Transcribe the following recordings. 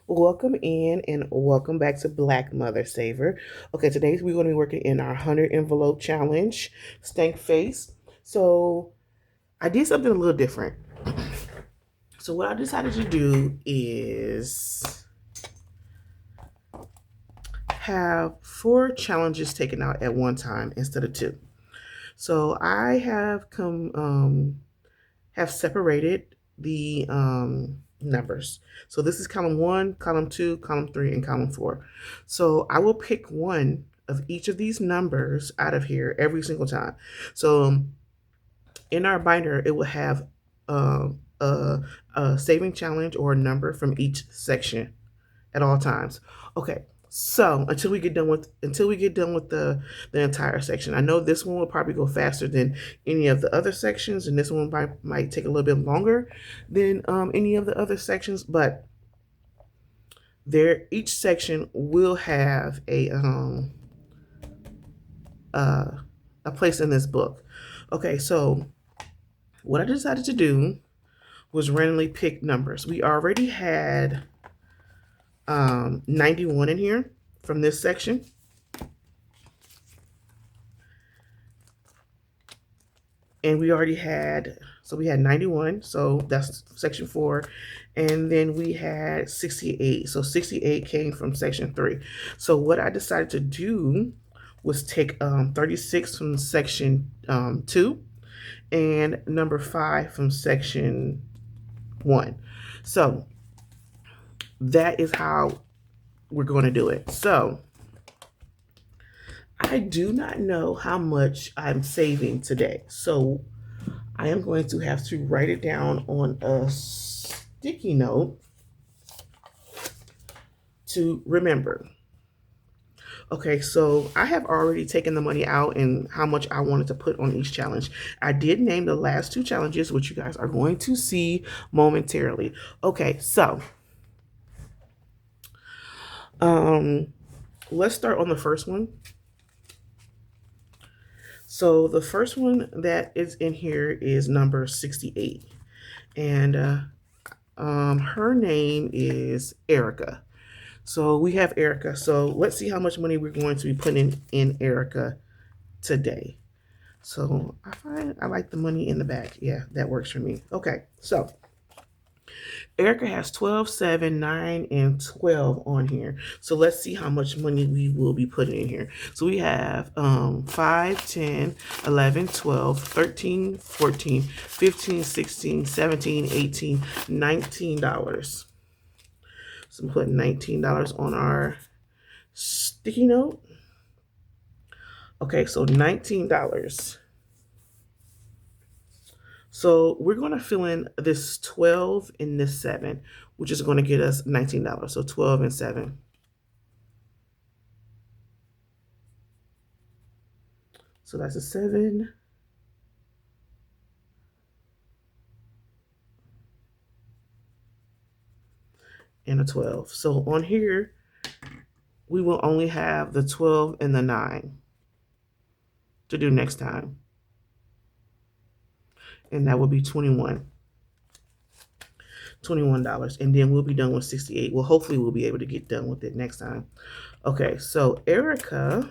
Welcome in and welcome back to Black Mother Saver. Okay, today we're going to be working in our 100 envelope challenge, Stank Face. So I did something a little different. So what I decided to do is have 4 challenges taken out at one time instead of 2. So I have separated the numbers. So this is column 1, column 2, column 3, and column 4. So I will pick one of each of these numbers out of here every single time. So in our binder, it will have a, a saving challenge or a number from each section at all times. Okay, so until we get done with the entire section. I know this one will probably go faster than any of the other sections, and this one might take a little bit longer than any of the other sections, but there each section will have a place in this book. Okay, so what I decided to do was randomly pick numbers. We already had 91 in here from this section. And we already had, so we had 91, so that's section 4. And then we had 68. So 68 came from section 3. So what I decided to do was take 36 from section 2 and number 5 from section 1. So that is how we're going to do it. So I do not know how much I'm saving today. So I am going to have to write it down on a sticky note to remember. Okay, so I have already taken the money out and how much I wanted to put on each challenge. I did name the last 2 challenges, which you guys are going to see momentarily. Okay, so let's start on the first one. So the first one that is in here is number 68. And her name is Erica. So we have Erica. So let's see how much money we're going to be putting in Erica today. So I like the money in the back. Yeah, that works for me. Okay, so Erica has 12, 7, 9, and 12 on here. So let's see how much money we will be putting in here. So we have 5, 10, 11, 12, 13, 14, 15, 16, 17, 18, $19. So I'm putting $19 on our sticky note. Okay, so $19. So we're going to fill in this 12 and this 7, which is going to get us $19. So 12 and 7. So that's a 7. And a 12. So on here, we will only have the 12 and the 9 to do next time. And that will be $21. And then we'll be done with 68. Well, hopefully we'll be able to get done with it next time. Okay, so Erica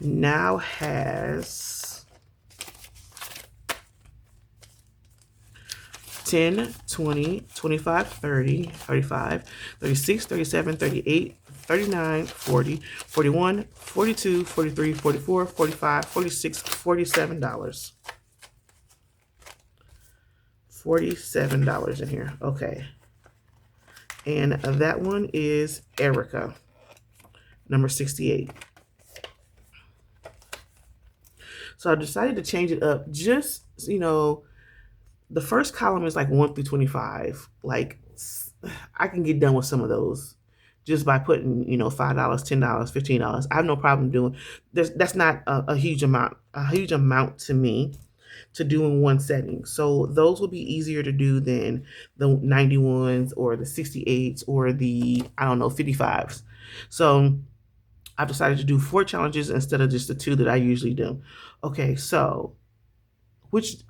now has 10, 20, 25, 30, 35, 36, 37, 38, 39, 40, 41, 42, 43, 44, 45, 46, $47. $47 in here. Okay. And that one is Erica, number 68. So I decided to change it up. Just, the first column is like 1 through 25. Like, I can get done with some of those just by putting, $5, $10, $15. I have no problem doing. That's not a huge amount to me to do in one setting. So those will be easier to do than the 91s or the 68s or the 55s. So I've decided to do 4 challenges instead of just the 2 that I usually do. Okay, so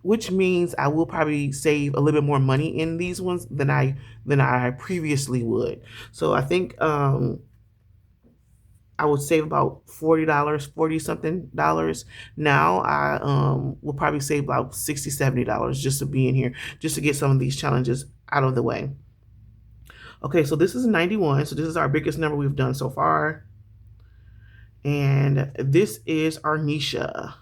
which means I will probably save a little bit more money in these ones than I previously would. So I think I would save about $40, 40 something dollars. Now I will probably save about 60, $70 just to be in here, just to get some of these challenges out of the way. Okay, so this is 91. So this is our biggest number we've done so far. And this is Arnisha.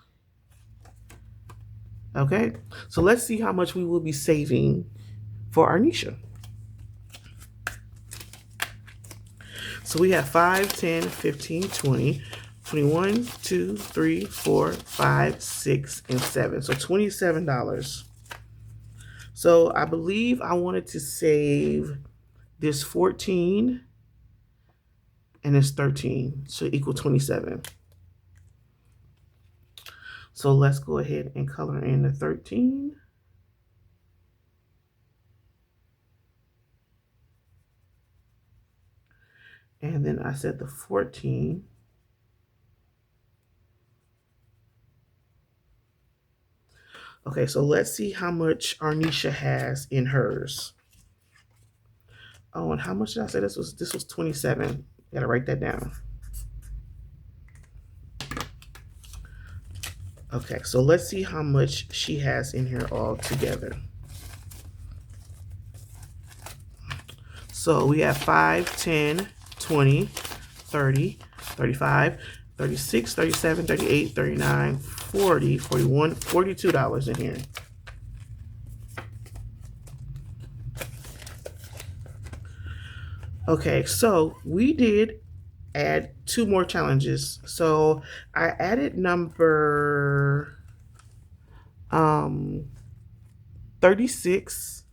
Okay, so let's see how much we will be saving for Arnisha. So we have 5, 10, 15, 20, 21, 2, 3, 4, 5, 6, and 7. So $27. So I believe I wanted to save this 14 and this 13 should equal 27. So let's go ahead and color in the 13. And then I said the 14. Okay, so let's see how much Arnisha has in hers. Oh, and how much did I say this was? This was 27. Gotta write that down. Okay, so let's see how much she has in here all together. So we have 5, 10, 20, 30, 35, 36, 37, 38, 39, 40, 41, $42 in here. Okay, so we did add 2 more challenges. So I added number 36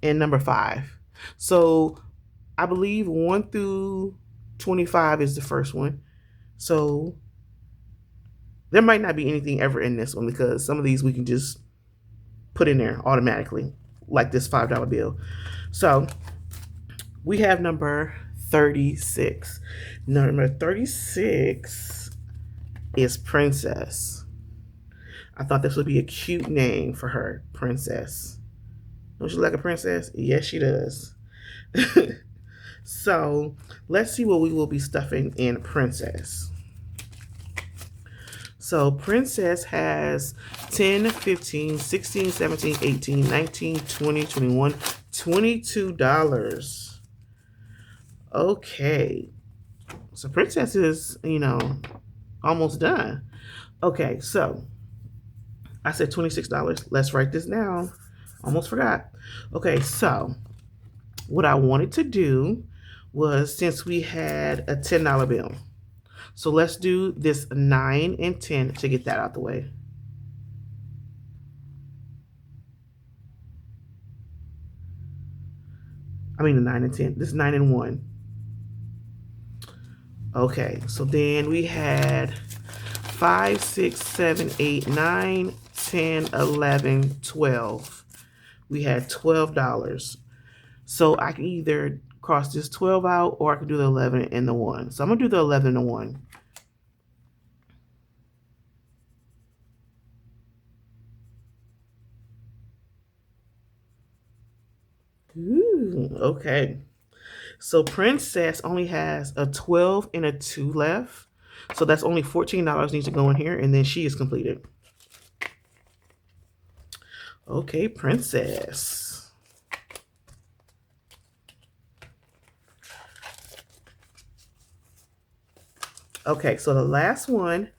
and number 5. So I believe 1 through 25 is the first one. So there might not be anything ever in this one because some of these we can just put in there automatically, like this $5 bill. So we have number 36. Number 36 is Princess. I thought this would be a cute name for her, Princess. Don't she like a princess? Yes, she does. So let's see what we will be stuffing in Princess. So Princess has 10, 15, 16, 17, 18, 19, 20, 21, $22. Okay. So Princess is, almost done. Okay, so I said $26. Let's write this down. Almost forgot. Okay, so what I wanted to do was, since we had a $10 bill, so let's do this 9 and 10 to get that out the way. I mean the 9 and 10. This is 9 and 1. Okay, so then we had 5, 6, 7, 8, 9, 10, 11, 12. We had $12. So I can either cross this 12 out or I can do the 11 and the 1. So I'm going to do the 11 and the 1. Ooh, okay. So Princess only has a 12 and a 2 left. So that's only $14 needs to go in here, and then she is completed. Okay, Princess. Okay, so the last one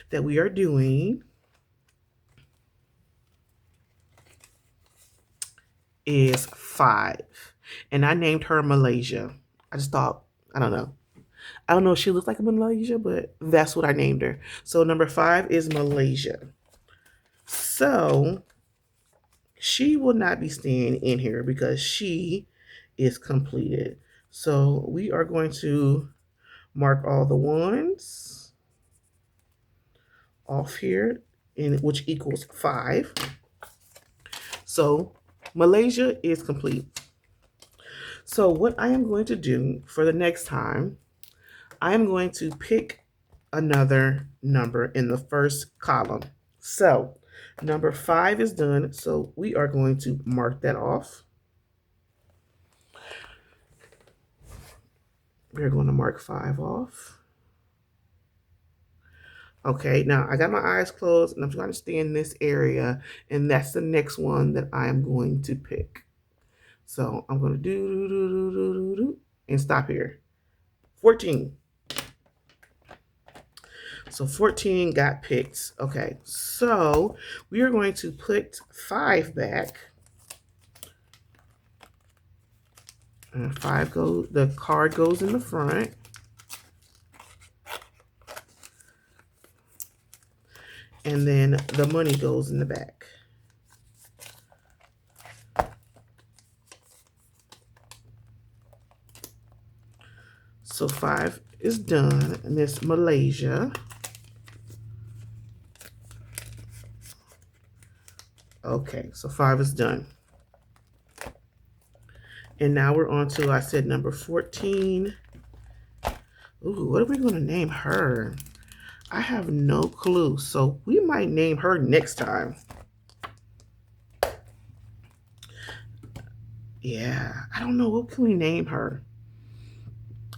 that we are doing is 5. And I named her Malaysia. I just thought, I don't know if she looks like a Malaysia, but that's what I named her. So number 5 is Malaysia. So she will not be staying in here because she is completed. So we are going to mark all the ones off here, which equals 5. So Malaysia is complete. So what I am going to do for the next time, I am going to pick another number in the first column. So Number 5 is done, so we are going to mark that off. We're going to mark 5 off. Okay, now I got my eyes closed and I'm trying to stay in this area, and that's the next one that I am going to pick. So I'm going to do and stop here. 14. So 14 got picked. Okay, so we are going to put 5 back. And 5 goes, the card goes in the front. And then the money goes in the back. So 5 is done, and it's Malaysia. Okay, so 5 is done. And now we're on to, I said, number 14. Ooh, what are we going to name her? I have no clue, so we might name her next time. Yeah, I don't know. What can we name her?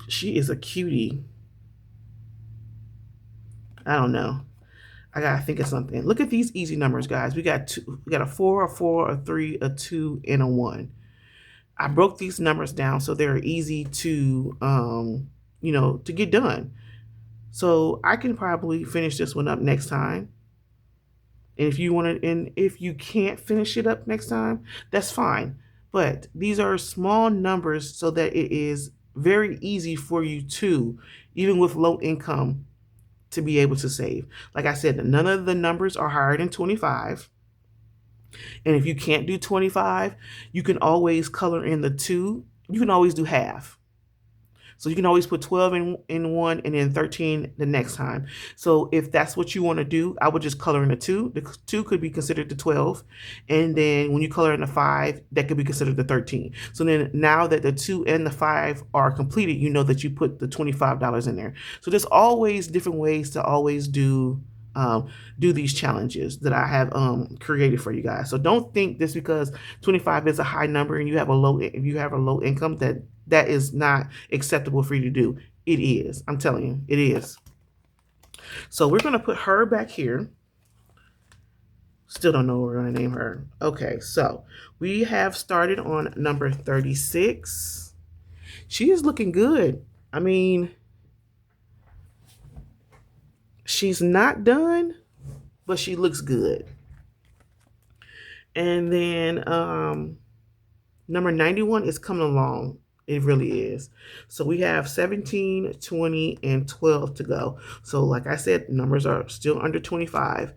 She is a cutie. I don't know. I gotta think of something. Look at these easy numbers, guys. We got two. We got a 4, a 4, a 3, a 2, and a 1. I broke these numbers down so they're easy to, to get done. So I can probably finish this one up next time. And if you want to, and if you can't finish it up next time, that's fine. But these are small numbers so that it is very easy for you to, even with low income, to be able to save. Like I said, none of the numbers are higher than 25. And if you can't do 25, you can always color in the 2. You can always do half. So you can always put 12 in one and then 13 the next time. So if that's what you want to do, I would just color in the 2. The 2 could be considered the 12. And then when you color in the 5, that could be considered the 13. So then now that the 2 and the 5 are completed, you know that you put the $25 in there. So there's always different ways to always do these challenges that I have created for you guys. So don't think just because 25 is a high number and you have a low income that is not acceptable for you to do. It is. I'm telling you, it is. So we're going to put her back here. Still don't know what we're going to name her. Okay, so we have started on number 36. She is looking good. I mean, she's not done, but she looks good. And then number 91 is coming along. It really is. So we have 17, 20, and 12 to go. So like I said, numbers are still under 25.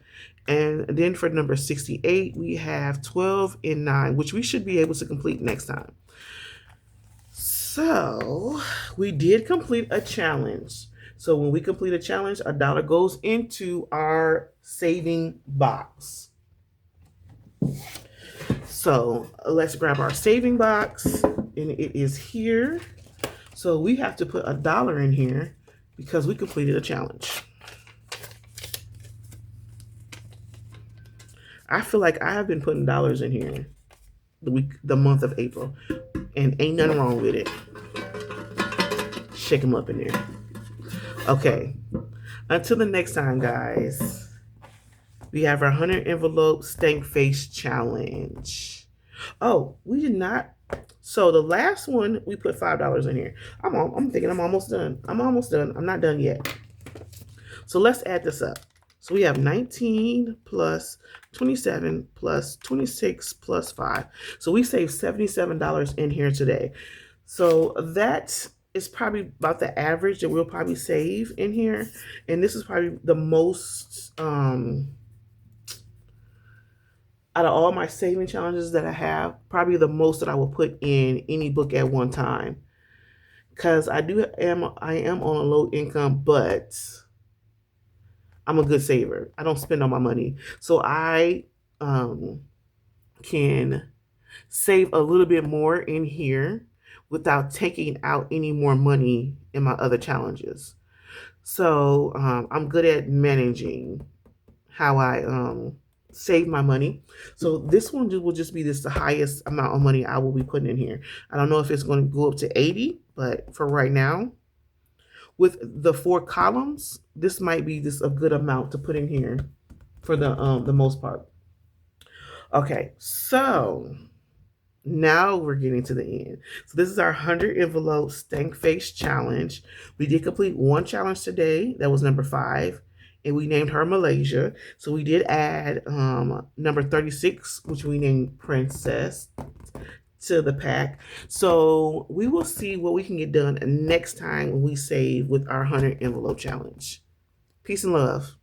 And then for number 68, we have 12 and 9, which we should be able to complete next time. So we did complete a challenge. So when we complete a challenge, $1 goes into our saving box. So let's grab our saving box, and it is here. So we have to put $1 in here because we completed a challenge. I feel like I have been putting dollars in here the month of April, and ain't nothing wrong with it. Shake them up in there. Okay, until the next time, guys, we have our 100 envelope stank face challenge. Oh, we did not. So the last one, we put $5 in here. I'm thinking I'm almost done. I'm almost done. I'm not done yet. So let's add this up. So we have 19 plus 27 plus 26 plus 5. So we saved $77 in here today. So that is probably about the average that we'll probably save in here. And this is probably the most, out of all my saving challenges that I have, probably the most that I will put in any book at one time. Because I am on a low income, but I'm a good saver. I don't spend all my money. So I can save a little bit more in here without taking out any more money in my other challenges. So I'm good at managing how I save my money. So this one will just be the highest amount of money I will be putting in here. I don't know if it's going to go up to 80, but for right now, with the 4 columns, this might be just a good amount to put in here for the most part. Okay, so now we're getting to the end. So this is our 100 envelope stank face challenge. We did complete one challenge today. That was number 5. And we named her Malaysia. So we did add number 36, which we named Princess, to the pack. So we will see what we can get done next time when we save with our 100 envelope challenge. Peace and love.